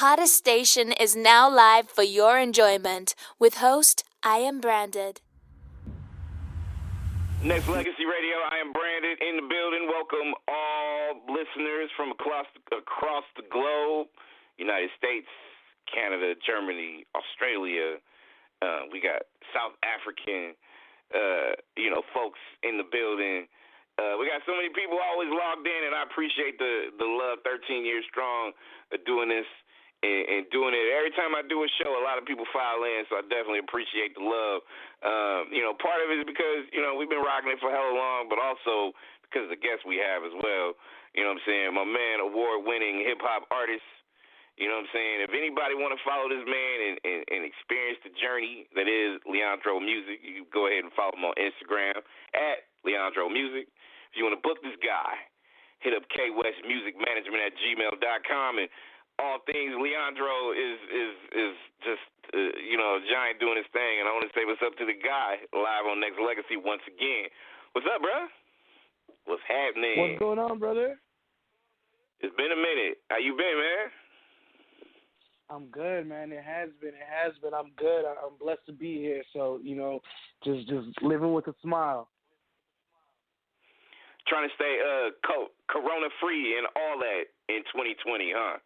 hottest station is now live for your enjoyment with host iamBranded. Nexxlegacy Radio, I am branded in the building. Welcome all listeners from across the globe, United States, Canada, Germany, Australia. We got South African, folks in the building. We got so many people always logged in, and I appreciate the love. 13 years strong of doing this and doing it. Every time I do a show, a lot of people file in, so I definitely appreciate the love. Part of it is because, we've been rocking it for hella long, but also because of the guests we have as well. You know what I'm saying? My man, award-winning hip-hop artist. You know what I'm saying? If anybody want to follow this man and experience the journey that is Leondro Music, you can go ahead and follow him on Instagram at Leondro Music. If you want to book this guy, hit up kwestmusicmanagement@gmail.com. And all things Leondro is just, a giant doing his thing. And I want to say what's up to the guy live on Nexxlegacy once again. What's up, bro? What's happening? What's going on, brother? It's been a minute. How you been, man? I'm good, man. It has been. I'm good. I'm blessed to be here. So, just living with a smile. Trying to stay corona-free and all that in 2020, huh?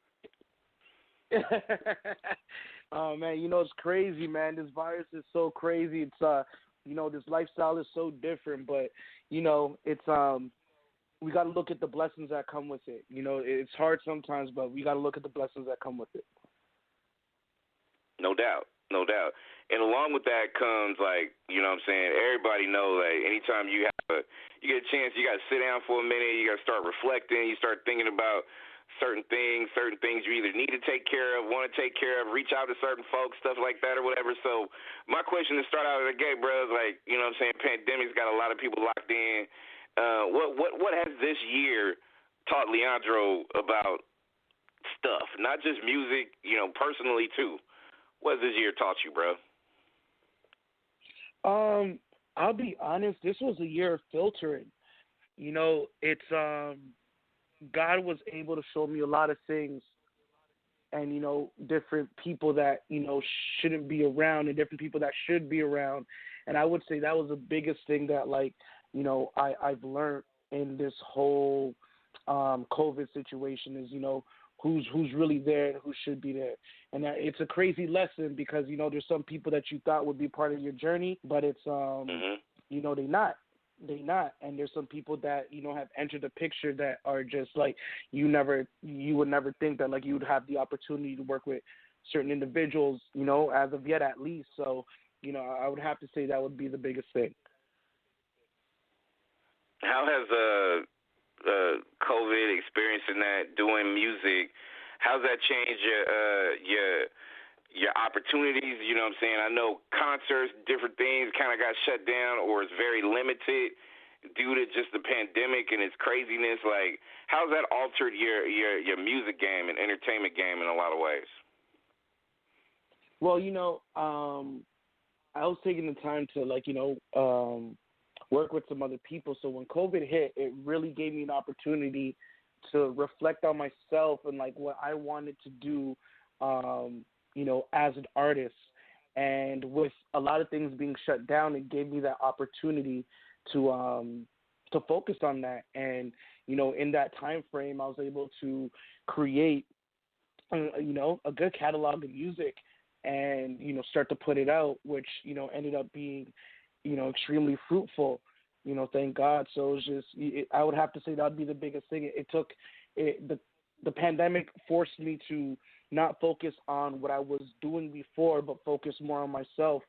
Oh, man, it's crazy, man. This virus is so crazy. It's, this lifestyle is so different. But, it's we got to look at the blessings that come with it. It's hard sometimes, but we got to look at the blessings that come with it. No doubt. And along with that comes, everybody knows that anytime you get a chance, you got to sit down for a minute, you got to start reflecting, you start thinking about certain things you either need to take care of, want to take care of, reach out to certain folks, stuff like that or whatever. So my question to start out of the gate, bro, is pandemic's got a lot of people locked in. What has this year taught Leondro about stuff, not just music, personally too? What has this year taught you, bro? I'll be honest. This was a year of filtering. It's God was able to show me a lot of things, and different people that shouldn't be around, and different people that should be around. And I would say that was the biggest thing that I've learned in this whole COVID situation is who's really there and who should be there. And it's a crazy lesson because, there's some people that you thought would be part of your journey, but it's, they're not. And there's some people that, have entered the picture that are just you would never think that you would have the opportunity to work with certain individuals, as of yet at least. So, I would have to say that would be the biggest thing. How has COVID experiencing that, doing music, how's that changed your opportunities? You know what I'm saying? I know concerts, different things kind of got shut down or is very limited due to just the pandemic and its craziness. How's that altered your music game and entertainment game in a lot of ways? Well, I was taking the time to work with some other people. So when COVID hit, it really gave me an opportunity to reflect on myself and what I wanted to do, as an artist. And with a lot of things being shut down, it gave me that opportunity to focus on that. And, in that time frame, I was able to create, a good catalog of music and, start to put it out, which, ended up being extremely fruitful, thank God. So it's just, I would have to say that would be the biggest thing. The pandemic forced me to not focus on what I was doing before, but focus more on myself.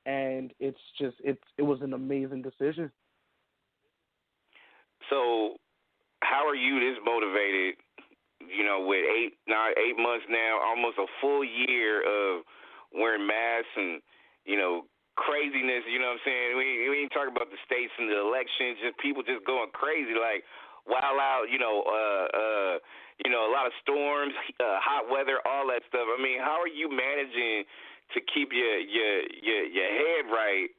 And it was an amazing decision. So how are you this motivated, with 8 months now, almost a full year of wearing masks and, craziness, you know what I'm saying? We ain't talking about the states and the elections, just people just going crazy, wild out, a lot of storms, hot weather, all that stuff. I mean, how are you managing to keep your head right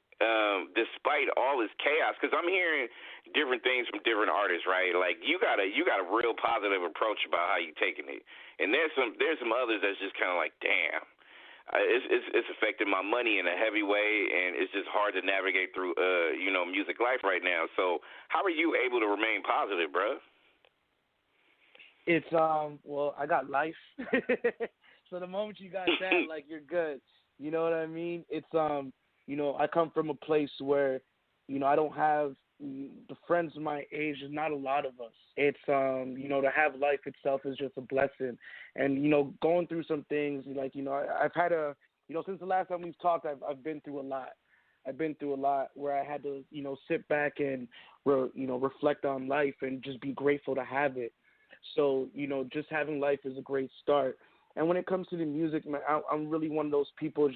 despite all this chaos? Because I'm hearing different things from different artists, right? Like you got a real positive approach about how you taking it, and there's some others that's just kind of like, damn, it's affecting my money in a heavy way, and it's just hard to navigate through music life right now. So how are you able to remain positive, bro? It's well, I got life. So the moment you got that, like, you're good. You know what I mean? It's I come from a place where, I don't have the friends my age. There's not a lot of us. It's to have life itself is just a blessing. And going through some things, like, I've had since the last time we've talked, I've been through a lot. I've been through a lot where I had to, sit back and reflect on life and just be grateful to have it. So, just having life is a great start. And when it comes to the music, man, I'm really one of those people.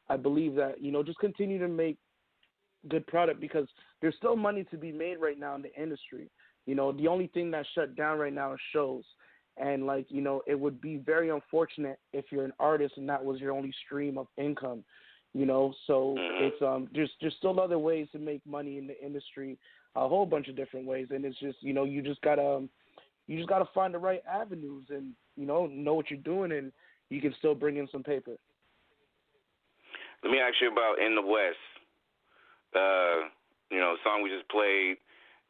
I believe that, just continue to make good product, because there's still money to be made right now in the industry. The only thing that's shut down right now is shows. And, like, it would be very unfortunate if you're an artist and that was your only stream of income, So it's there's still other ways to make money in the industry, a whole bunch of different ways. And it's just, you just gotta find the right avenues and, know what you're doing, and you can still bring in some paper. Let me ask you about In the West. Song we just played,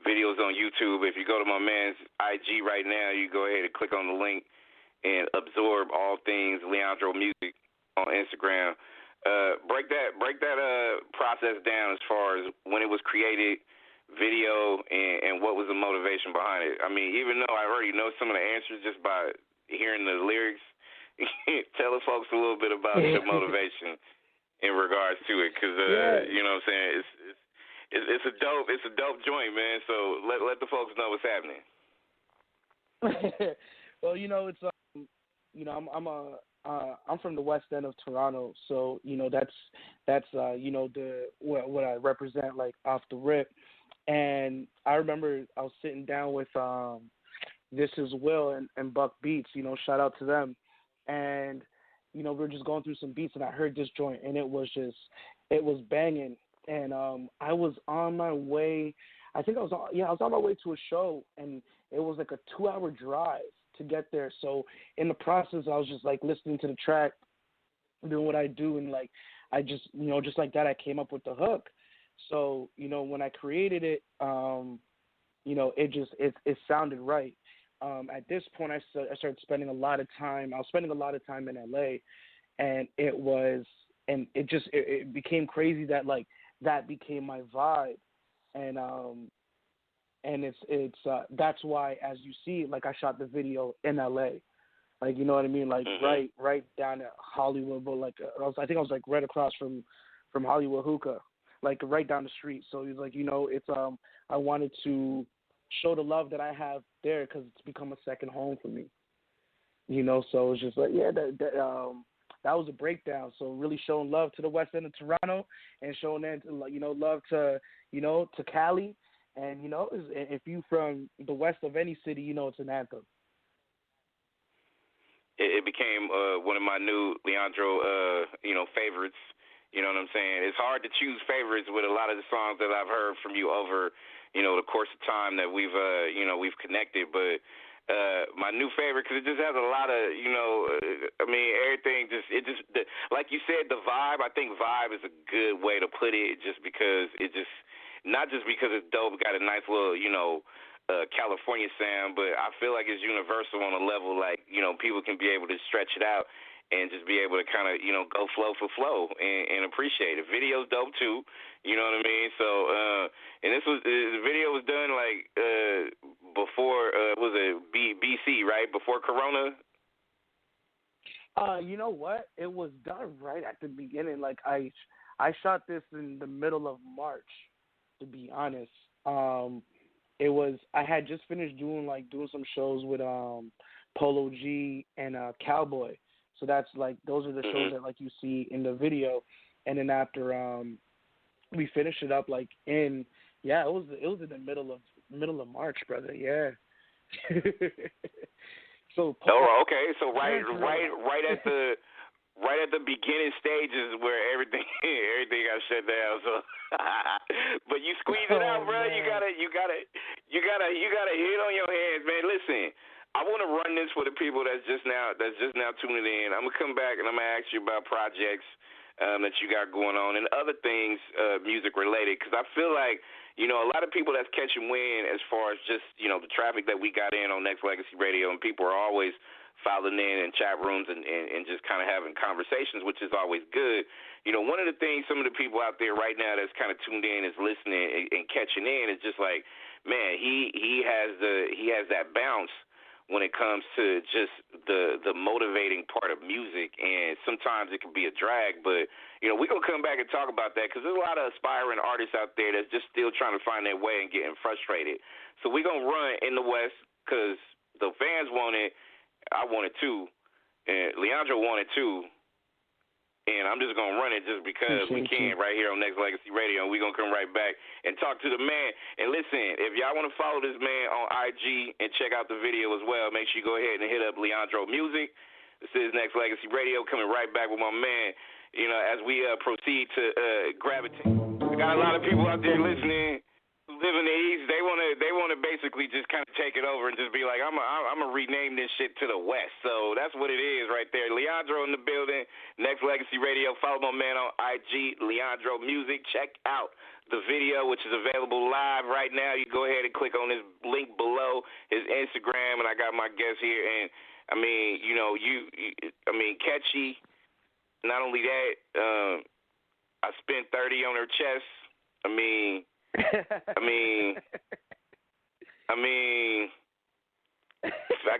videos on YouTube. If you go to my man's IG right now, you go ahead and click on the link and absorb all things Leondro Music on Instagram. Break that process down as far as when it was created, video, and what was the motivation behind it. I mean, even though I already know some of the answers just by hearing the lyrics, tell the folks a little bit about your motivation in regards to it, because you know what I'm saying, it's a dope joint, man. So let the folks know what's happening. Well, it's I'm from the west end of Toronto, so that's what I represent, like, off the rip. And I remember I was sitting down with This Is Will and Buck Beats, shout out to them. And, we were just going through some beats, and I heard this joint, and it was banging. And I was on my way, I was on my way to a show, and it was like a 2-hour drive to get there. So in the process, I was just, like, listening to the track, doing what I do, and, like, I just, just like that, I came up with the hook. So, when I created it, it sounded right. At this point, I started spending a lot of time. I was spending a lot of time in LA, and it became crazy that, like, that became my vibe. And it's that's why, as you see, like, I shot the video in LA, like, you know what I mean? Like, right down at Hollywood, but, like, I think I was, like, right across from Hollywood Hookah, like, right down the street. So he's like, it's I wanted to show the love that I have there, because it's become a second home for me. So it's just like, that was a breakdown. So really showing love to the west end of Toronto, and showing that, love to to Cali, and if you from the west of any city, it's an anthem. It became one of my new Leondro favorites. You know what I'm saying? It's hard to choose favorites with a lot of the songs that I've heard from you over, the course of time that we've connected. But my new favorite, because it just has a lot of, everything like you said, the vibe. I think vibe is a good way to put it, just because not just because it's dope, got a nice little, California sound, but I feel like it's universal on a level, like, people can be able to stretch it out and just be able to kind of, go flow for flow and appreciate it. Video's dope too, you know what I mean? So, and the video was done like before, was it BC, right? Before Corona? You know what? It was done right at the beginning. Like, I shot this in the middle of March, to be honest. I had just finished doing some shows with Polo G and Cowboy. So that's, like, those are the shows that, like, you see in the video. And then after we finished it up, like, it was in the middle of March, brother. Yeah. So okay. So right at the right at the beginning stages where everything got shut down. So, but you squeeze it out, bro. Man. You gotta hit on your hands, man. Listen, I want to run this for the people that's just now tuning in. I'm gonna come back and I'm gonna ask you about projects that you got going on and other things music related, because I feel like, you know, a lot of people that's catching wind as far as just, you know, the traffic that we got in on Nexxlegacy Radio, and people are always filing in chat rooms and just kind of having conversations, which is always good. You know, one of the things some of the people out there right now that's kind of tuned in is listening and catching in is just like, man, he has that bounce when it comes to just the motivating part of music, and sometimes it can be a drag, but, you know, we're going to come back and talk about that because there's a lot of aspiring artists out there that's just still trying to find their way and getting frustrated. So we're going to run in the West because the fans want it, I want it too, and Leondro wanted too, and I'm just going to run it just because we can right here on Nexxlegacy Radio, and we're going to come right back and talk to the man. And listen, if y'all want to follow this man on IG and check out the video as well, make sure you go ahead and hit up Leondro Music. This is Nexxlegacy Radio, coming right back with my man, you know, as we proceed to gravitate. We got a lot of people out there listening who live in the East. They want to basically just kind of take it over and just be like, I'm gonna rename this shit to the West. So that's what it is right there. Leondro in the building, Nexxlegacy Radio. Follow my man on IG, Leondro Music. Check out the video, which is available live right now. You go ahead and click on his link below, his Instagram, and I got my guest here. And I mean, you know, catchy. Not only that, I spent 30 on her chest.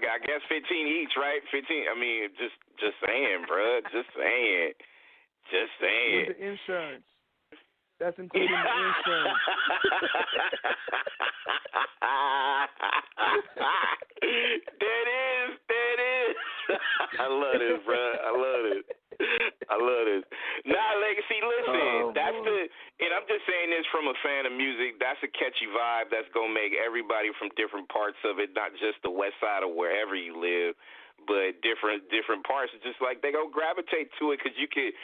I guess 15 each, right? 15. I mean, just saying, bro. Just saying. With the insurance. That's including the insurance. That is. I love this, bro. I love this. Nah, Legacy, listen, and I'm just saying this from a fan of music, that's a catchy vibe that's going to make everybody from different parts of it, not just the west side or wherever you live, but different parts. It's just like they go gravitate to it because you could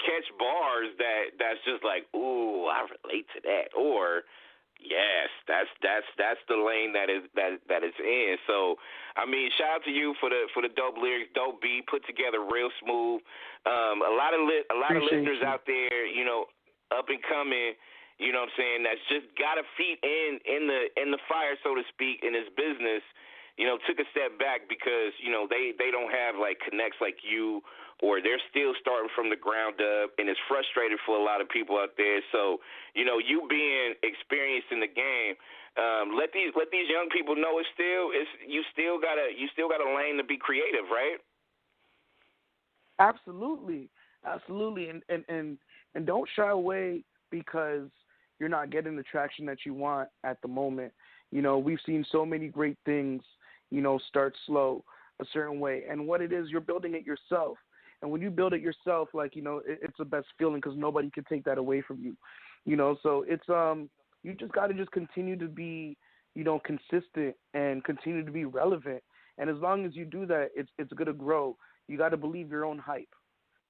catch bars that's just like, ooh, I relate to that, or yes, that's the lane that is in. So, I mean, shout out to you for the dope lyrics, dope beat, put together real smooth. A lot of listeners out there, you know, up and coming, you know what I'm saying, that's just got a feet in the fire, so to speak, in this business. You know, took a step back because, you know, they don't have like connects like you, or they're still starting from the ground up, and it's frustrated for a lot of people out there. So, you know, you being experienced in the game, let these young people know you still got a lane to be creative, right? Absolutely, and don't shy away because you're not getting the traction that you want at the moment. You know, we've seen so many great things, you know, start slow a certain way. And what it is, you're building it yourself. And when you build it yourself, like, you know, it's the best feeling because nobody can take that away from you. You know, so it's you just got to just continue to be, you know, consistent and continue to be relevant. And as long as you do that, it's going to grow. You got to believe your own hype.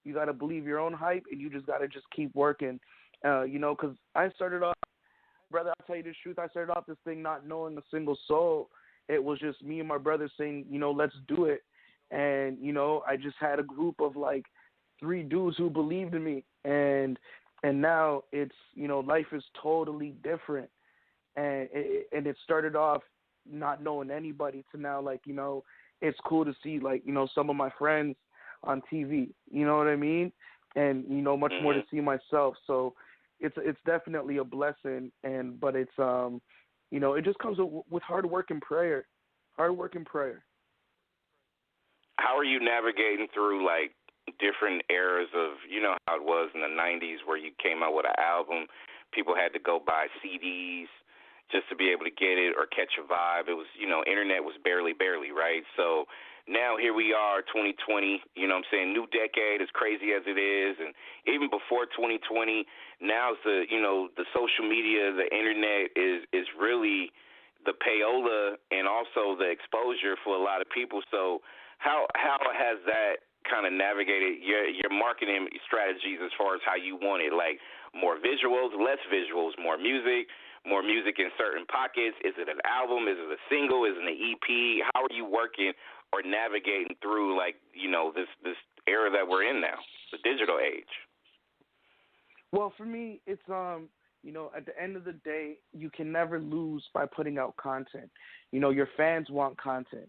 You got to believe your own hype, and you just got to just keep working, you know, because I started off, brother, I'll tell you the truth, I started off this thing not knowing a single soul. It was just me and my brother saying, you know, let's do it. And, you know, I just had a group of like 3 dudes who believed in me. And now it's, you know, life is totally different. And it started off not knowing anybody to now, like, you know, it's cool to see, like, you know, some of my friends on TV, you know what I mean? And, you know, much more to see myself. So it's definitely a blessing. But it's, you know, it just comes with hard work and prayer. How are you navigating through, like, different eras of, you know how it was in the 90s where you came out with an album, people had to go buy CDs just to be able to get it or catch a vibe. It was, you know, internet was barely, right? So now here we are, 2020, you know what I'm saying, new decade, as crazy as it is, and even before 2020, now the, you know, the social media, the internet is really the payola and also the exposure for a lot of people. So how has that kind of navigated your marketing strategies as far as how you want it? Like more visuals, less visuals, more music in certain pockets? Is it an album? Is it a single? Is it an EP? How are you working or navigating through, like, this era that we're in now, the digital age? Well, for me, it's at the end of the day, you can never lose by putting out content. Your fans want content,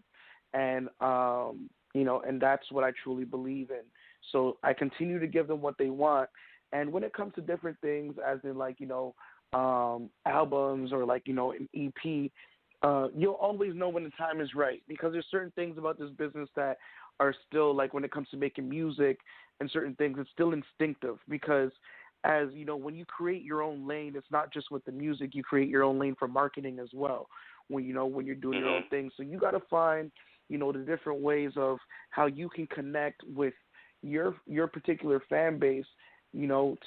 and and that's what I truly believe in. So I continue to give them what they want. And when it comes to different things, as in albums or an EP, you'll always know when the time is right, because there's certain things about this business that are still, like, when it comes to making music and certain things, it's still instinctive, because as when you create your own lane, it's not just with the music, you create your own lane for marketing as well, when you're doing your own thing. So you got to find the different ways of how you can connect with your particular fan base,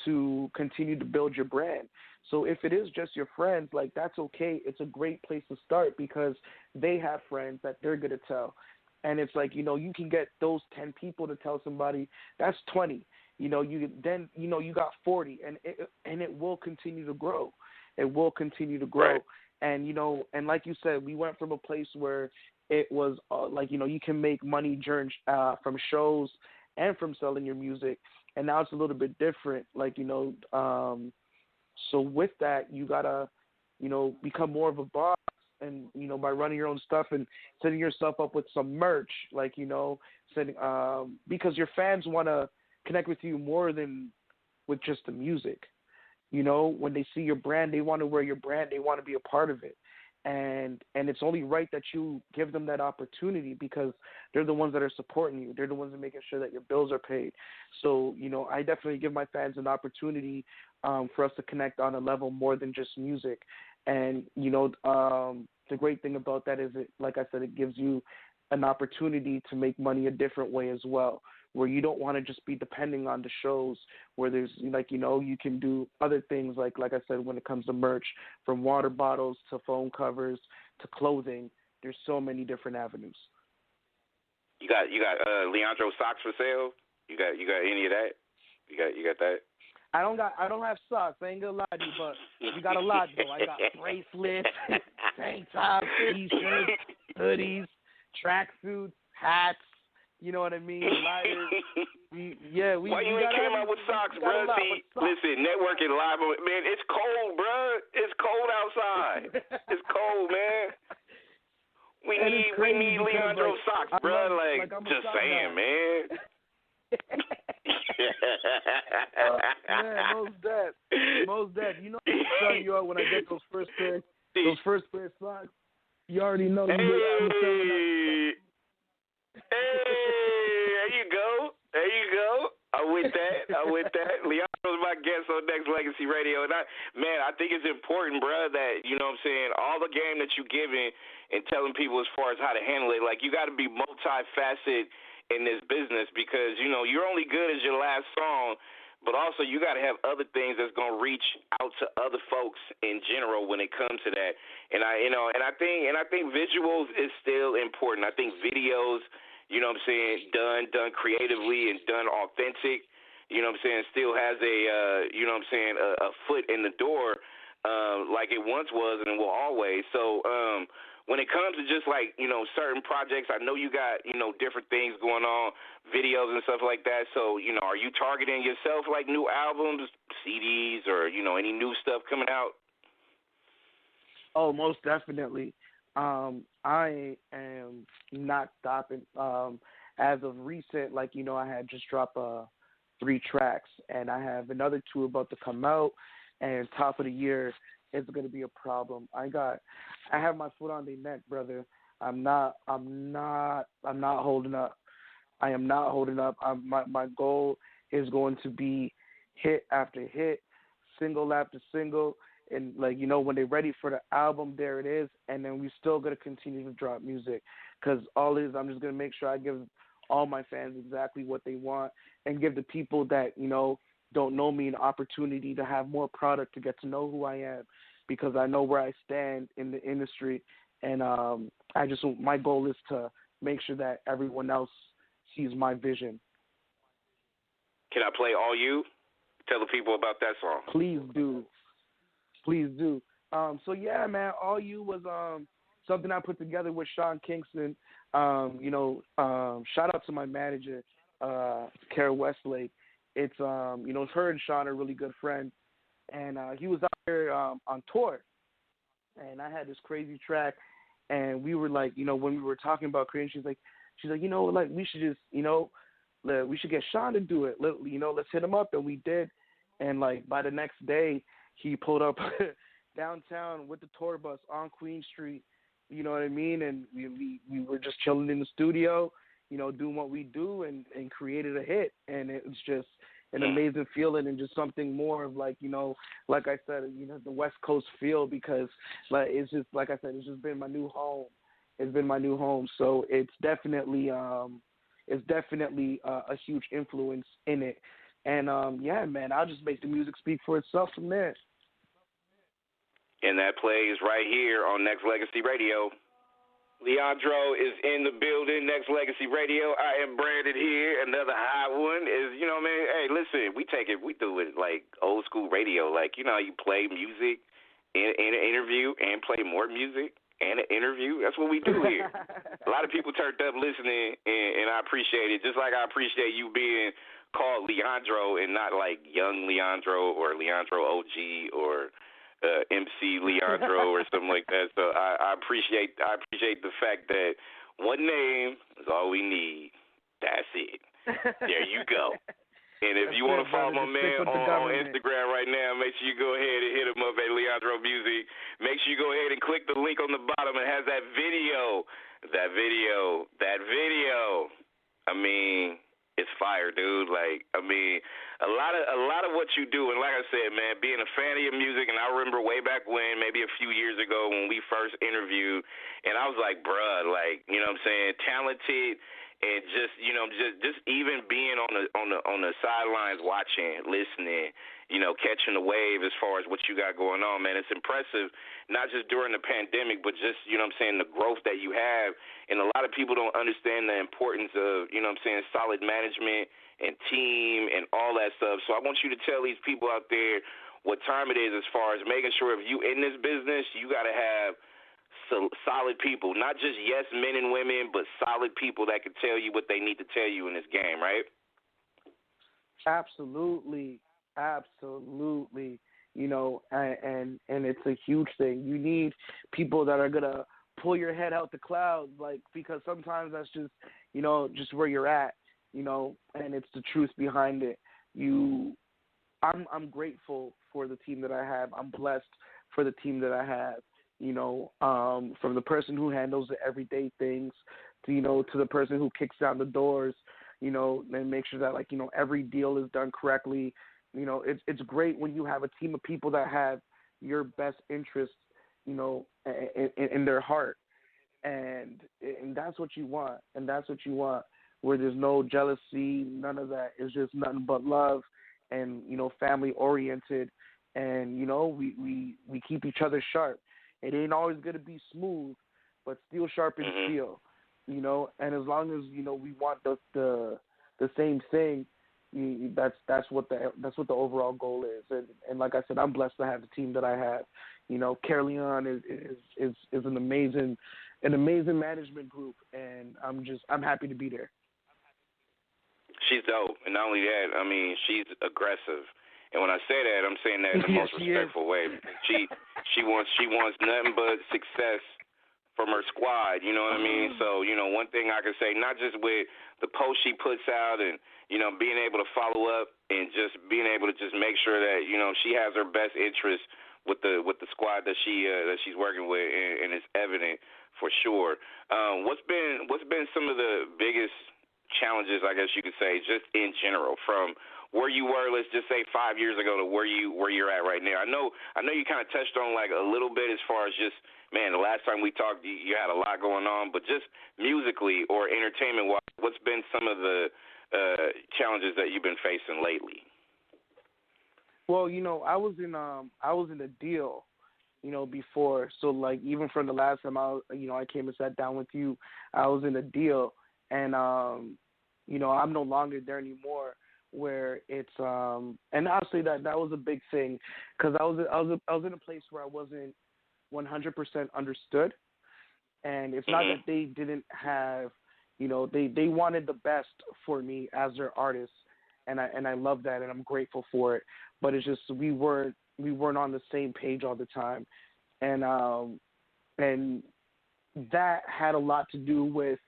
to continue to build your brand. So if it is just your friends, like, that's okay. It's a great place to start, because they have friends that they're going to tell. And it's like, you can get those 10 people to tell somebody, that's 20. You got 40, and it will continue to grow. It will continue to grow. Right. And, and like you said, we went from a place where it was you can make money during from shows and from selling your music. And now it's a little bit different. So with that, you gotta, become more of a boss, and by running your own stuff and setting yourself up with some merch, because your fans want to connect with you more than with just the music. When they see your brand, they want to wear your brand, they want to be a part of it. And it's only right that you give them that opportunity, because they're the ones that are supporting you. They're the ones that are making sure that your bills are paid. So, I definitely give my fans an opportunity for us to connect on a level more than just music. And, the great thing about that is, like I said, it gives you an opportunity to make money a different way as well, where you don't want to just be depending on the shows, where there's you can do other things, like I said, when it comes to merch, from water bottles to phone covers to clothing. There's so many different avenues. You got Leondro socks for sale? You got any of that? You got that? I don't have socks. I ain't gonna lie to you, but we got a lot though. I got bracelets, tank tops, t-shirts, hoodies, tracksuits, hats. You know what I mean? Lighters. Why you ain't came out with socks, bro? See, listen, networking live, man. It's cold, bro. It's cold outside. It's cold, man. We need Leondro socks, bro. Like just saying, man. Man, most dead. I'm telling you out when I get those first pair of socks. You already know. Hey, there you go. I'm with that. Leondro's my guest on Nexxlegacy Radio, and I think it's important, bro, that all the game that you giving and telling people as far as how to handle it. Like, you got to be multifaceted in this business, because you're only good as your last song, but also you got to have other things that's going to reach out to other folks in general when it comes to that. And I think visuals is still important. I think videos, done creatively and done authentic, still has a foot in the door, like it once was and will always. So when it comes to just certain projects, I know you got, different things going on, videos and stuff like that. So, are you targeting yourself like new albums, CDs, or, any new stuff coming out? Oh, most definitely. I am not stopping. As of recent, I had just dropped 3 tracks, and I have another 2 about to come out, and top of the year, it's going to be a problem. I have my foot on the neck, brother. I'm not holding up. I am not holding up. My goal is going to be hit after hit, single after single. And when they're ready for the album, there it is. And then we still going to continue to drop music, because all it is, I'm just going to make sure I give all my fans exactly what they want, and give the people that, don't know me an opportunity to have more product, to get to know who I am, because I know where I stand in the industry. And my goal is to make sure that everyone else sees my vision Can I play All You? Tell the people about that song. Please do. Please do. So yeah, man, All You was something I put together with Sean Kingston. Shout out to my manager, Kara Westlake. It's her and Sean are really good friends, and he was out there on tour, and I had this crazy track, and we were like, when we were talking about creating, she's like, like we should just, we should get Sean to do it. Let's hit him up, and we did, and like by the next day, he pulled up downtown with the tour bus on Queen Street. You know what I mean? And we were just chilling in the studio, doing what we do, and created a hit. And it was just an amazing feeling, and just something more of like, like I said, the West Coast feel, because like it's just, like I said, it's just been my new home. It's been my new home. So it's definitely a huge influence in it. And yeah, man, I'll just make the music speak for itself from there. And that plays right here on Nexxlegacy Radio. Leondro is in the building, Nexxlegacy Radio. I am Branded here. Another hot one is, man, hey, listen, we do it like old school radio. Like, you play music in an interview and play more music and an interview. That's what we do here. A lot of people turned up listening, and I appreciate it. Just like I appreciate you being called Leondro and not like young Leondro or Leondro OG or MC Leondro or something like that. So I appreciate the fact that one name is all we need. That's it. There you go. And if you want to follow my man on Instagram right now, make sure you go ahead and hit him up at Leondro Music. Make sure you go ahead and click the link on the bottom. It has that video. I mean, it's fire, dude. Like, I mean, a lot of what you do, and like I said, man, being a fan of your music, and I remember way back when, maybe a few years ago when we first interviewed, and I was like, bruh, like, you know what I'm saying, talented, and just, just even being on the sidelines watching, listening, catching the wave as far as what you got going on, man. It's impressive, not just during the pandemic, but just, the growth that you have. And a lot of people don't understand the importance of, solid management and team and all that stuff. So I want you to tell these people out there what time it is as far as making sure if you in this business, you got to have solid people, not just yes men and women, but solid people that can tell you what they need to tell you in this game, right? Absolutely. And it's a huge thing. You need people that are gonna pull your head out the clouds, like, because sometimes that's just just where you're at, and it's the truth behind it. I'm grateful for the team that I have. I'm blessed for the team that I have. From the person who handles the everyday things to the person who kicks down the doors, and make sure that every deal is done correctly. It's great when you have a team of people that have your best interests, in their heart, and that's what you want, where there's no jealousy, none of that. It's just nothing but love, and family oriented, and we keep each other sharp. It ain't always gonna be smooth, but steel sharpens steel, and as long as we want the same thing, that's what the overall goal is. And like I said, I'm blessed to have the team that I have. Caroline is an amazing management group, and I'm happy to be there. She's dope, and not only that, I mean, she's aggressive. And when I say that, I'm saying that in the most respectful way. She wants nothing but success from her squad, you know what I mean? So, one thing I can say, not just with the post she puts out and, being able to follow up and just being able to just make sure that, she has her best interest with the squad that she's working with, and it's evident for sure. What's been some of the biggest challenges, I guess you could say, just in general, from where you were, let's just say 5 years ago, to where you're at right now? I know you kind of touched on like a little bit as far as just, man, the last time we talked, you had a lot going on, but just musically or entertainment-wise, what's been some of the challenges that you've been facing lately? Well, I was in a deal, before. So like even from the last time I came and sat down with you, I was in a deal, and I'm no longer there anymore. where it's and honestly that was a big thing because I was in a place where I wasn't 100% understood, and it's not that they didn't have, they wanted the best for me as their artist, and I love that, and I'm grateful for it. But it's just we weren't on the same page all the time, and that had a lot to do with,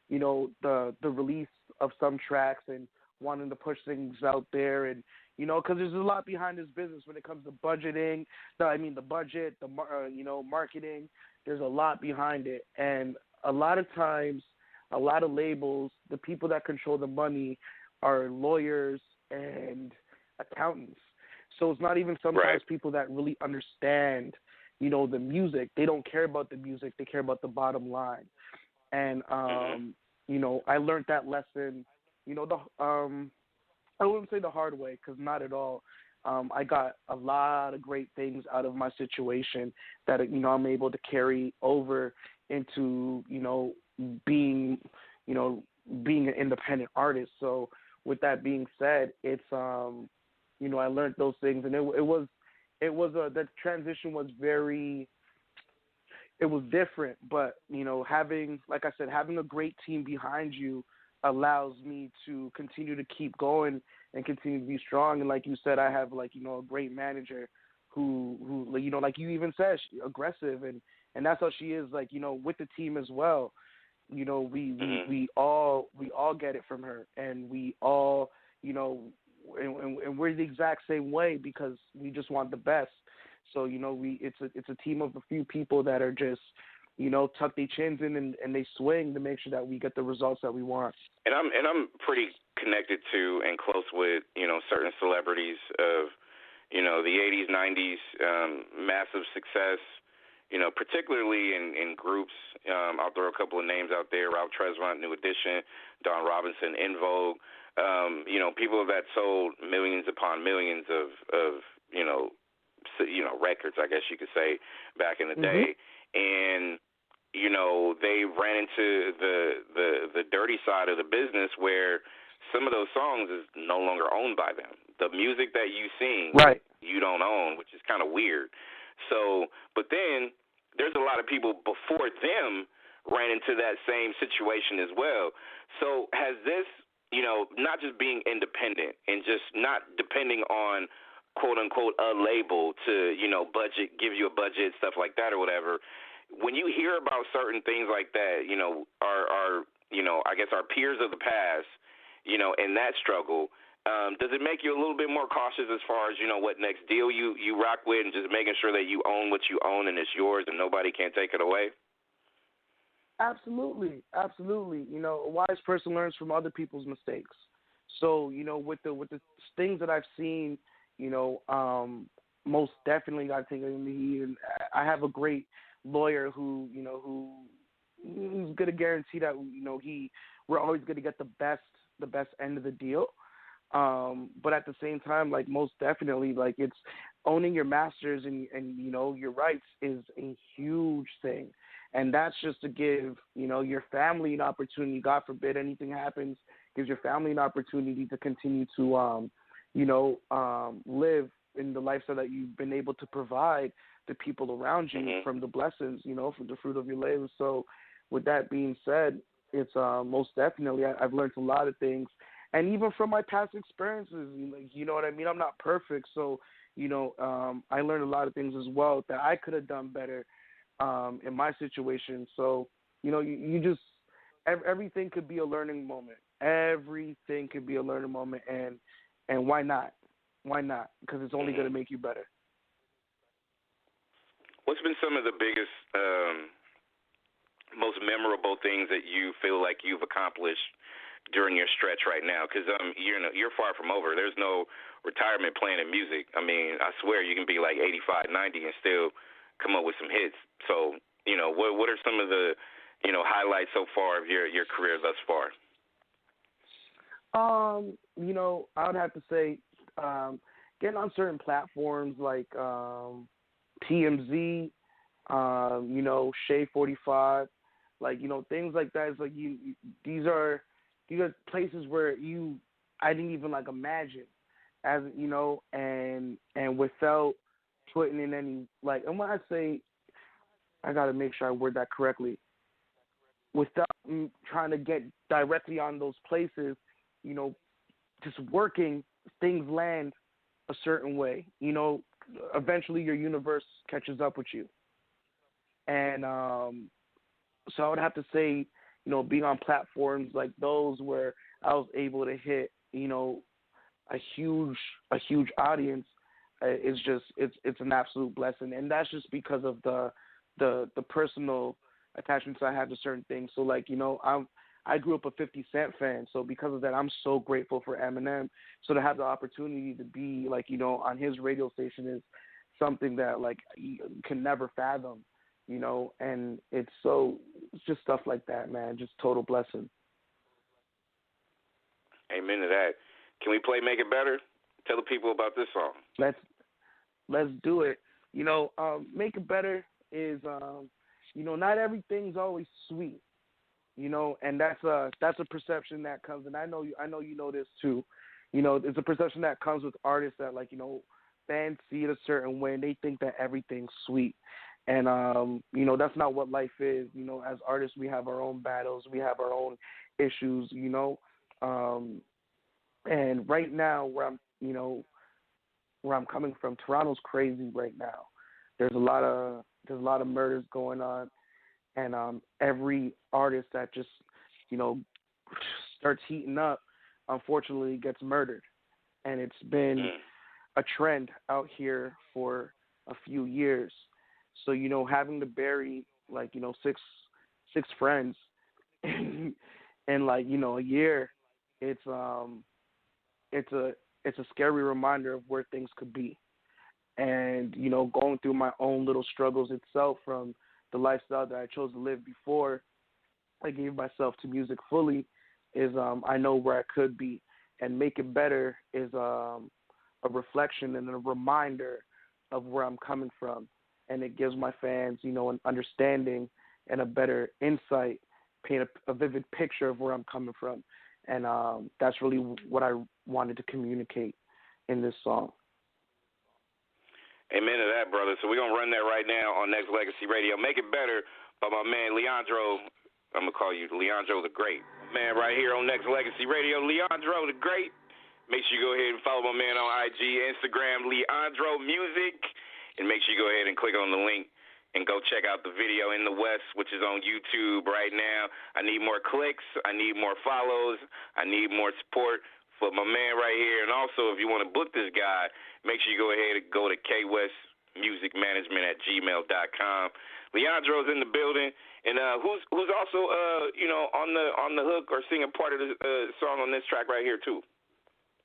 the release of some tracks and wanting to push things out there, and because there's a lot behind this business when it comes to budgeting. The budget, marketing. There's a lot behind it, and a lot of times, a lot of labels, the people that control the money are lawyers and accountants. So it's not even sometimes people that really understand, the music. They don't care about the music. They care about the bottom line. And, I learned that lesson, I wouldn't say the hard way, because not at all. I got a lot of great things out of my situation that, I'm able to carry over into, being an independent artist. So with that being said, it's, I learned those things, and the transition was it was different, but, having a great team behind you allows me to continue to keep going and continue to be strong. And like you said, I have a great manager who like you even said, she's aggressive, and that's how she is, with the team as well. We all get it from her, and we all, and we're the exact same way because we just want the best. So, it's a team of a few people that are just, tuck their chins in and they swing to make sure that we get the results that we want. And I'm pretty connected to and close with, certain celebrities of, the 80s, 90s, massive success, particularly in groups. I'll throw a couple of names out there: Ralph Tresvant, New Edition, Don Robinson, In Vogue. People that sold millions upon millions of records, I guess you could say, back in the day. And they ran into the dirty side of the business where some of those songs is no longer owned by them. The music that you sing, you don't own, which is kind of weird. So, but then there's a lot of people before them ran into that same situation as well. So has this, not just being independent and just not depending on quote unquote a label to, give you a budget, stuff like that or whatever. When you hear about certain things like that, our I guess our peers of the past, in that struggle, does it make you a little bit more cautious as far as, what next deal you rock with, and just making sure that you own what you own and it's yours and nobody can take it away? Absolutely. Absolutely. A wise person learns from other people's mistakes. So, with the things that I've seen, most definitely got taken in the heat. And I have a great lawyer who's going to guarantee that, we're always going to get the best end of the deal. But at the same time, most definitely, it's owning your masters and your rights is a huge thing. And that's just to give, your family an opportunity. God forbid anything happens, gives your family an opportunity to continue to, live in the lifestyle that you've been able to provide to people around you from the blessings, from the fruit of your labor. So with that being said, it's most definitely, I've learned a lot of things. And even from my past experiences, you know what I mean? I'm not perfect. So, I learned a lot of things as well that I could have done better in my situation. So, you just, everything could be a learning moment. Everything could be a learning moment. And why not? Why not? Because it's only going to make you better. What's been some of the biggest, most memorable things that you feel like you've accomplished during your stretch right now? Because you're far from over. There's no retirement plan in music. I mean, I swear you can be like 85, 90 and still come up with some hits. So, what are some of the, highlights so far of your career thus far? I would have to say, getting on certain platforms like TMZ, Shea 45, things like that. It's like these are places where you I didn't even like imagine, as you know, and without putting in any like. And when I say, I gotta make sure I word that correctly. Without trying to get directly on those places, you know, just working, things land a certain way. You know, eventually your universe catches up with you. And so I would have to say, you know, being on platforms like those where I was able to hit, you know, a huge audience is just it's an absolute blessing, and that's just because of the personal attachments I have to certain things. So like, you know, I grew up a 50 Cent fan, so because of that, I'm so grateful for Eminem. So to have the opportunity to be like, you know, on his radio station is something that like you can never fathom, you know, and it's just stuff like that, man, just total blessing. Amen to that. Can we play Make It Better? Tell the people about this song. Let's do it. You know, Make It Better is, you know, not everything's always sweet, you know, and that's a perception that comes, and I know you know this too. You know, it's a perception that comes with artists that, like, you know, fans see it a certain way and they think that everything's sweet. And you know, that's not what life is. You know, as artists we have our own battles, we have our own issues, you know. And right now where I'm coming from, Toronto's crazy right now. There's a lot of murders going on, and every artist that just, you know, starts heating up, unfortunately, gets murdered. And it's been a trend out here for a few years. So, you know, having to bury, like, you know, six friends in like, you know, a year, it's a scary reminder of where things could be. And, you know, going through my own little struggles itself from the lifestyle that I chose to live before I gave myself to music fully is I know where I could be. And Make It Better is a reflection and a reminder of where I'm coming from. And it gives my fans, you know, an understanding and a better insight, paint a vivid picture of where I'm coming from. And that's really what I wanted to communicate in this song. Amen to that, brother. So we're going to run that right now on Nexxlegacy Radio. Make It Better by my man Leondro. I'm going to call you Leondro the Great. Man, right here on Nexxlegacy Radio, Leondro the Great. Make sure you go ahead and follow my man on IG, Instagram, Leondro Music. And make sure you go ahead and click on the link and go check out the video in the West, which is on YouTube right now. I need more clicks. I need more follows. I need more support for my man right here. And also, if you want to book this guy, make sure you go ahead and go to kwestmusicmanagement@gmail.com. Leondro's in the building, and who's also you know, on the hook or singing part of the song on this track right here too.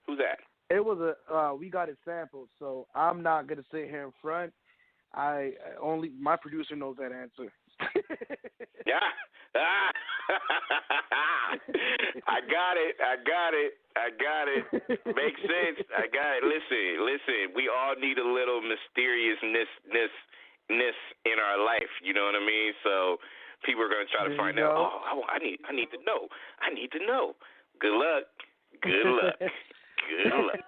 Who's that? It was we got it sampled, so I'm not gonna sit here in front. My producer knows that answer. Yeah. I got it. Makes sense. I got it. Listen. We all need a little mysteriousness in our life. You know what I mean? So people are gonna try to find out. Oh, I need to know. I need to know. Good luck. Good luck. Good luck.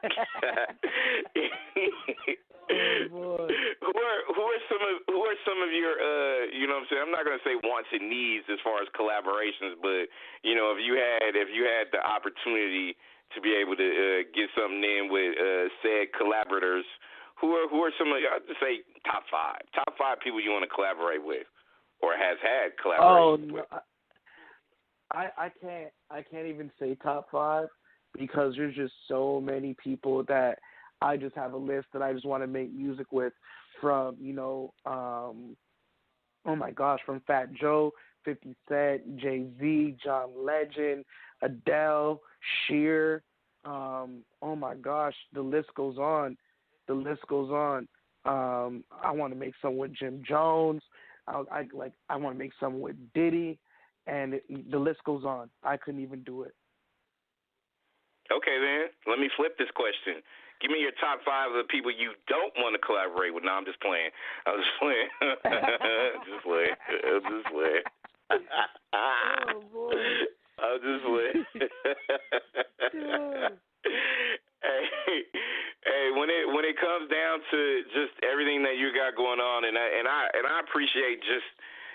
Oh, boy. Who are some of your you know what I'm saying? I'm not gonna say wants and needs as far as collaborations, but you know, if you had the opportunity to be able to get something in with said collaborators, who are some of, I'll just say top five people you want to collaborate with or has had collaborations with? I can't even say top five, because there's just so many people that I just have a list that I just want to make music with, from, you know, oh my gosh, from Fat Joe, 50 Cent, Jay-Z, John Legend, Adele, Cher, oh my gosh, the list goes on. I want to make some with Jim Jones. I want to make some with Diddy, and the list goes on. I couldn't even do it. Okay, then. Let me flip this question. Give me your top five of the people you don't want to collaborate with. No, I'm just playing. Just playing. Oh, boy. I'm just playing. Yeah. Hey, when it comes down to just everything that you got going on, and I appreciate just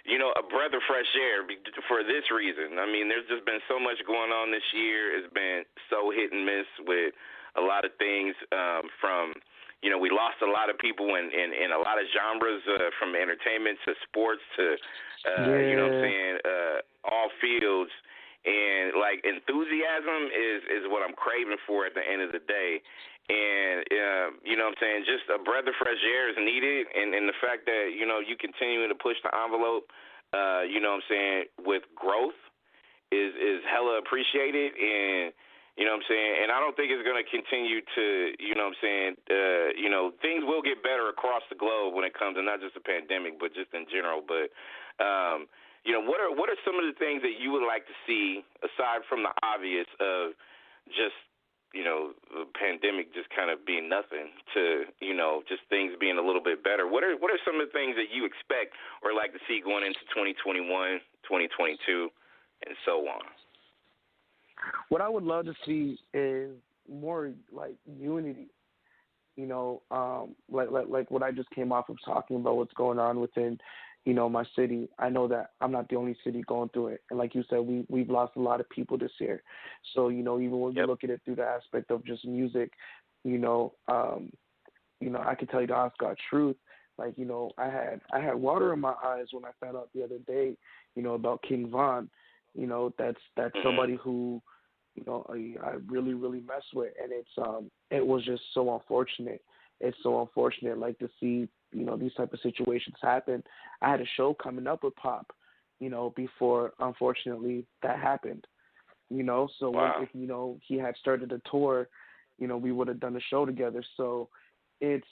a breath of fresh air for this reason. I mean, there's just been so much going on this year. It's been so hit and miss with a lot of things. From we lost a lot of people in a lot of genres, from entertainment to sports to you know what I'm saying, all fields. And like enthusiasm is what I'm craving for at the end of the day. And you know what I'm saying, just a breath of fresh air is needed, and the fact that you continue to push the envelope, you know what I'm saying, with growth is hella appreciated. And you know what I'm saying, and I don't think it's going to continue to, you know what I'm saying, things will get better across the globe when it comes to not just the pandemic but just in general. But what are some of the things that you would like to see, aside from the obvious of just, the pandemic just kind of being nothing to, just things being a little bit better? What are some of the things that you expect or like to see going into 2021, 2022, and so on? What I would love to see is more like unity. Like what I just came off of talking about what's going on within my city. I know that I'm not the only city going through it. And like you said, we've lost a lot of people this year. So, even when you look at it through the aspect of just music, I can tell you the honest God truth. Like, I had water in my eyes when I found out the other day, about King Von. That's somebody who, I really, really mess with. And it was just so unfortunate. It's so unfortunate, like, to see, these type of situations happen. I had a show coming up with Pop, before, unfortunately, that happened. So wow. if he had started a tour, we would have done a show together. So it's,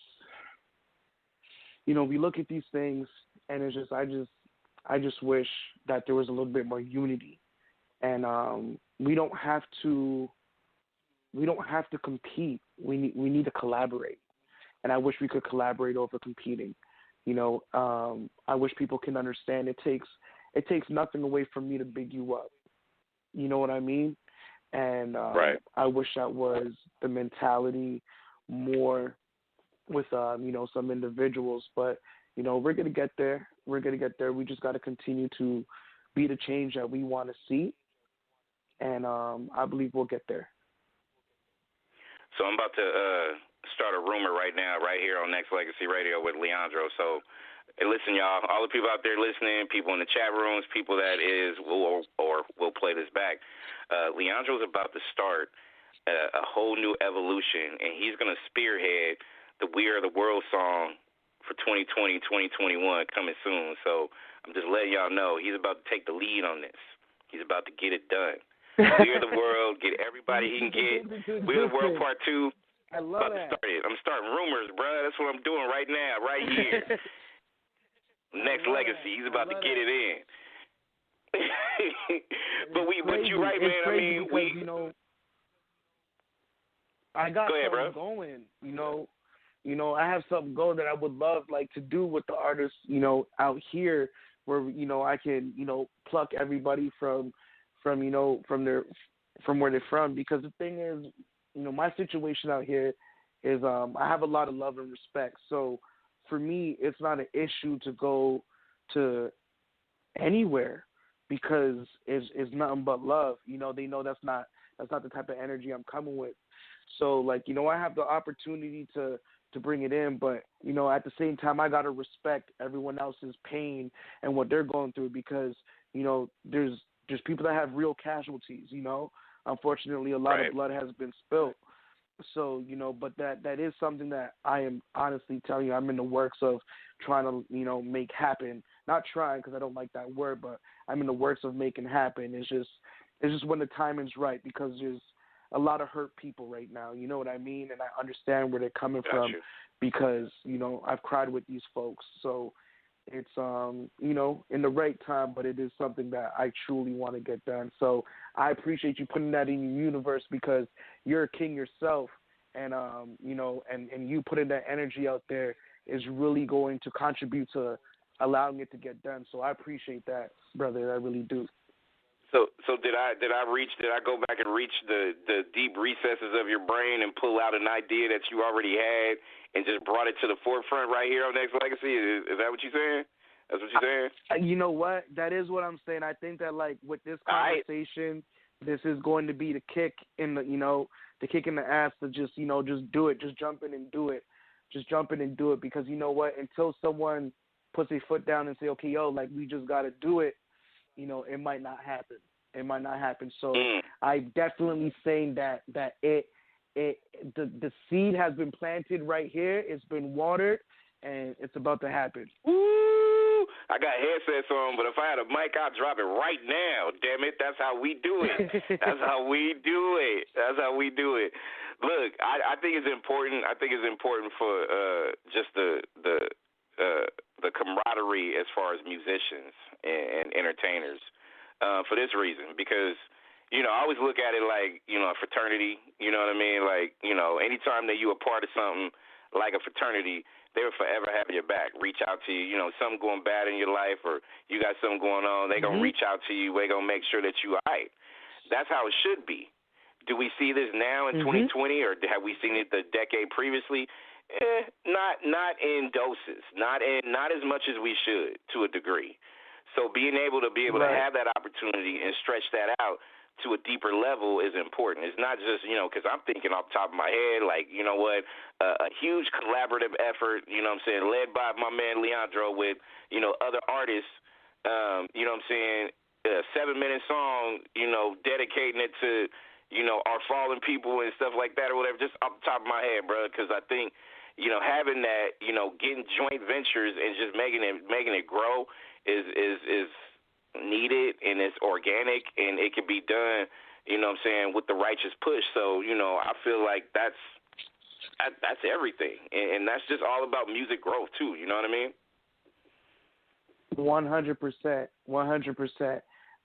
we look at these things, and it's just, I just wish that there was a little bit more unity. And we don't have to compete. We need to collaborate. And I wish we could collaborate over competing. I wish people can understand it takes nothing away from me to big you up. You know what I mean? And right. I wish that was the mentality more with some individuals. But we're gonna get there. We just got to continue to be the change that we want to see, and I believe we'll get there. So I'm about to start a rumor right now, right here on Nexxlegacy Radio with Leondro. So, hey, listen, y'all, all the people out there listening, people in the chat rooms, people that will play this back. Leondro's about to start a whole new evolution, and he's going to spearhead the We Are the World song for 2020, 2021 coming soon. So I'm just letting y'all know he's about to take the lead on this. He's about to get it done. We Are the World, get everybody he can get. We Are the World Part 2. I love that. I'm starting rumors, bro. That's what I'm doing right now, right here. Nexxlegacy, he's about to get it in. But you're right, man. I mean, because, I got something going. I have something going that I would love to do with the artists, out here, where I can pluck everybody from where they're from. Because the thing is, my situation out here is I have a lot of love and respect. So for me, it's not an issue to go to anywhere because it's nothing but love. They know that's not the type of energy I'm coming with. So I have the opportunity to bring it in, but at the same time I gotta respect everyone else's pain and what they're going through because there's people that have real casualties. Unfortunately, a lot of blood has been spilled. So, but that is something that I am honestly telling you, I'm in the works of trying to, make happen. Not trying because I don't like that word, but I'm in the works of making happen. It's just when the timing's right because there's a lot of hurt people right now. You know what I mean? And I understand where they're coming from because, I've cried with these folks. So it's, in the right time, but it is something that I truly want to get done. So I appreciate you putting that in your universe because you're a king yourself. And, and you putting that energy out there is really going to contribute to allowing it to get done. So I appreciate that, brother. I really do. So did I go back and reach the deep recesses of your brain and pull out an idea that you already had and just brought it to the forefront right here on Nexxlegacy? Is that what you're saying? That's what you're saying? You know what? That is what I'm saying. I think that like with this conversation, this is going to be the kick in the the kick in the ass to just just do it, just jump in and do it, because you know what? Until someone puts their foot down and say, okay, yo, like we just got to do it. It might not happen. So I'm definitely saying that the seed has been planted right here. It's been watered, and it's about to happen. Woo! I got headsets on, but if I had a mic, I'd drop it right now. Damn it, that's how we do it. That's how we do it. Look, I think it's important. I think it's important for just the camaraderie as far as musicians and entertainers for this reason, because I always look at it like a fraternity. You know what I mean? Like anytime that you a part of something like a fraternity, they will forever have your back. Reach out to you. Something going bad in your life, or you got something going on, they gonna reach out to you. They gonna make sure that you all right. That's how it should be. Do we see this now in 2020, or have we seen it the decade previously? Not in doses, not as much as we should, to a degree. So being able to have that opportunity and stretch that out to a deeper level is important. It's not just because I'm thinking off the top of my head, like a huge collaborative effort, led by my man Leondro with other artists, a 7-minute song, dedicating it to our fallen people and stuff like that or whatever, just off the top of my head, bro, because I think having that, getting joint ventures and just making it grow is needed, and it's organic, and it can be done, with the righteous push. So, I feel like that's everything, and that's just all about music growth too. You know what I mean? 100%.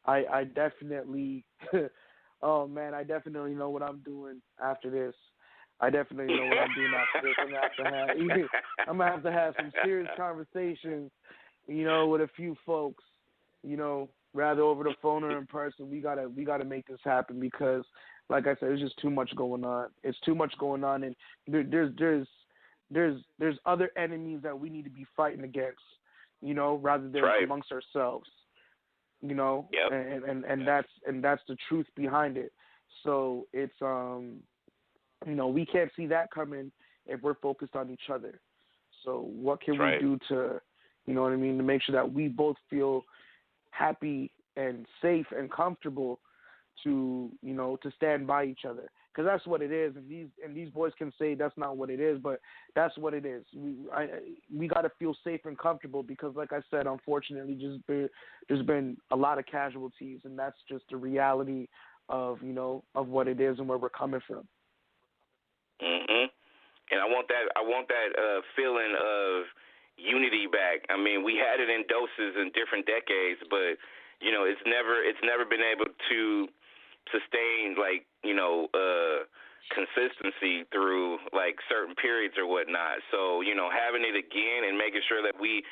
I definitely, oh man, I definitely know what I'm doing after this. I'm gonna have to have some serious conversations, with a few folks, rather over the phone or in person. We gotta make this happen, because, like I said, there's just too much going on. It's too much going on, and there's other enemies that we need to be fighting against, rather than amongst ourselves, Yep. and that's the truth behind it. So it's we can't see that coming if we're focused on each other. So what can we do to, to make sure that we both feel happy and safe and comfortable to, to stand by each other? Because that's what it is. And these boys can say that's not what it is, but that's what it is. We got to feel safe and comfortable, because, like I said, unfortunately, there's been a lot of casualties, and that's just the reality of what it is and where we're coming from. And I want that feeling of unity back. I mean, we had it in doses in different decades, but it's never been able to sustain consistency through certain periods or whatnot. So having it again and making sure that we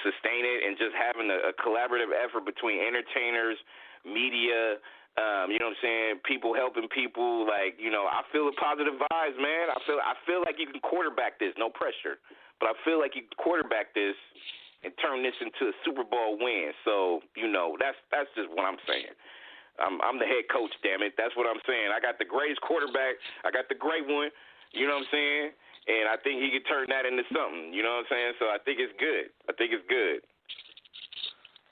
sustain it, and just having a collaborative effort between entertainers, media. People helping people. I feel the positive vibes, man. I feel like you can quarterback this, no pressure, but I feel like you can quarterback this and turn this into a Super Bowl win. So that's just what I'm saying. I'm the head coach, damn it. That's what I'm saying. I got the greatest quarterback. I got the great one. You know what I'm saying? And I think he could turn that into something. You know what I'm saying? So I think it's good.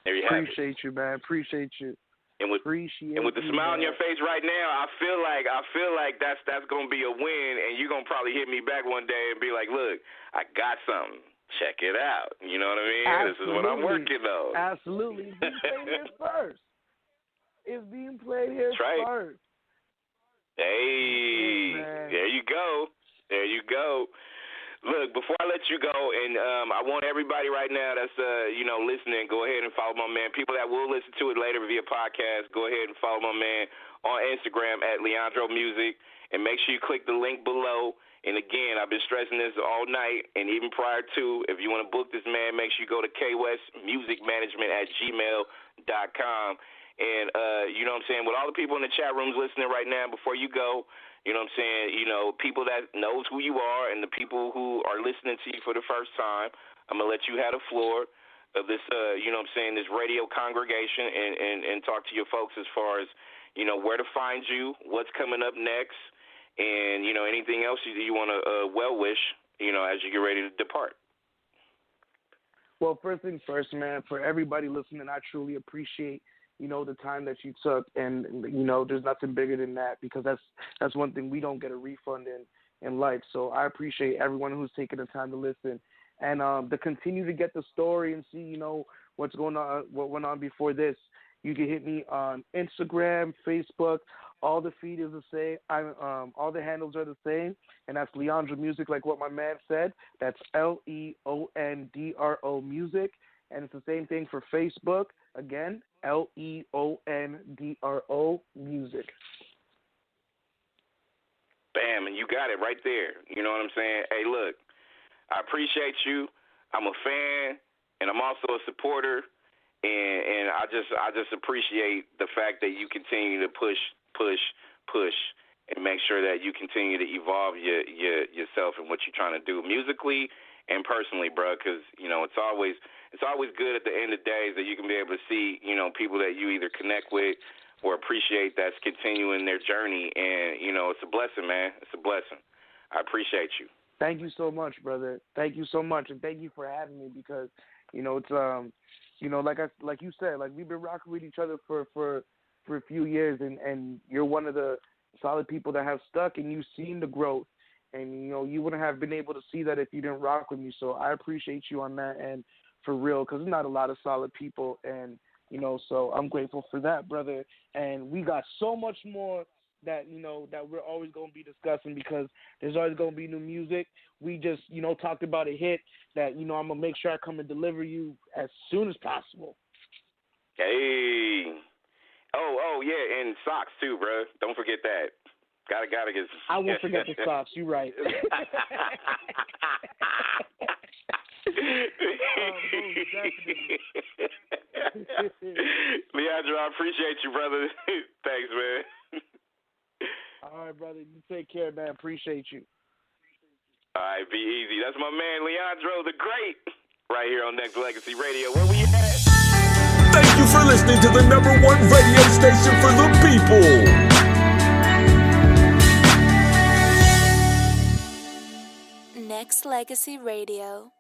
There you have it. Appreciate you, man. Appreciate you. And with the smile on your face right now, I feel like that's gonna be a win, and you're gonna probably hit me back one day and be like, "Look, I got something. Check it out." You know what I mean? Absolutely. This is what I'm working on. Absolutely. It's being played here first. It's being played here first. Hey, there you go. Look, before I let you go, and I want everybody right now that's listening, go ahead and follow my man. People that will listen to it later via podcast, go ahead and follow my man on Instagram at Leondro Music, and make sure you click the link below. And again, I've been stressing this all night, and even prior to, if you want to book this man, make sure you go to kwestmusicmanagement@gmail.com. And, you know what I'm saying, with all the people in the chat rooms listening right now, before you go, you know what I'm saying, you know, people that knows who you are and the people who are listening to you for the first time, I'm going to let you have the floor of this, you know what I'm saying, this radio congregation and talk to your folks as far as, you know, where to find you, what's coming up next, and, you know, anything else you want to well wish, you know, as you get ready to depart. Well, first things first, man, for everybody listening, I truly appreciate, you know, the time that you took. And, you know, there's nothing bigger than that, because that's one thing we don't get a refund in life. So I appreciate everyone who's taking the time to listen. And to continue to get the story and see, you know, what's going on, what went on before this, you can hit me on Instagram, Facebook. All the feed is the same. All the handles are the same, and that's Leondro Music, like what my man said. That's Leondro Music, and it's the same thing for Facebook. Again, Leondro Music. Bam, and you got it right there. You know what I'm saying? Hey, look, I appreciate you. I'm a fan, and I'm also a supporter, and I just appreciate the fact that you continue to push, and make sure that you continue to evolve yourself and what you're trying to do musically and personally, bro. Because you know it's always good at the end of days that you can be able to see, you know, people that you either connect with or appreciate that's continuing their journey, and you know it's a blessing, man. It's a blessing. I appreciate you. Thank you so much, brother. Thank you so much, and thank you for having me, because you know it's you know, like you said, like we've been rocking with each other for a few years, and you're one of the solid people that have stuck, and you've seen the growth, and you know you wouldn't have been able to see that if you didn't rock with me. So I appreciate you on that, and for real, because there's not a lot of solid people, and you know, so I'm grateful for that, brother. And we got so much more that, you know, that we're always going to be discussing, because there's always going to be new music. We just, you know, talked about a hit that, you know, I'm going to make sure I come and deliver you as soon as possible. Hey. Oh, yeah, and socks too, bro. Don't forget that. Gotta get. I won't forget the socks. You're right. Leondro, I appreciate you, brother. Thanks, man. All right, brother. You take care, man. Appreciate you. All right, be easy. That's my man, Leondro the Great, right here on Nexxlegacy Radio. Where we at? Thank you for listening to the #1 radio station for the people. Nexxlegacy Radio.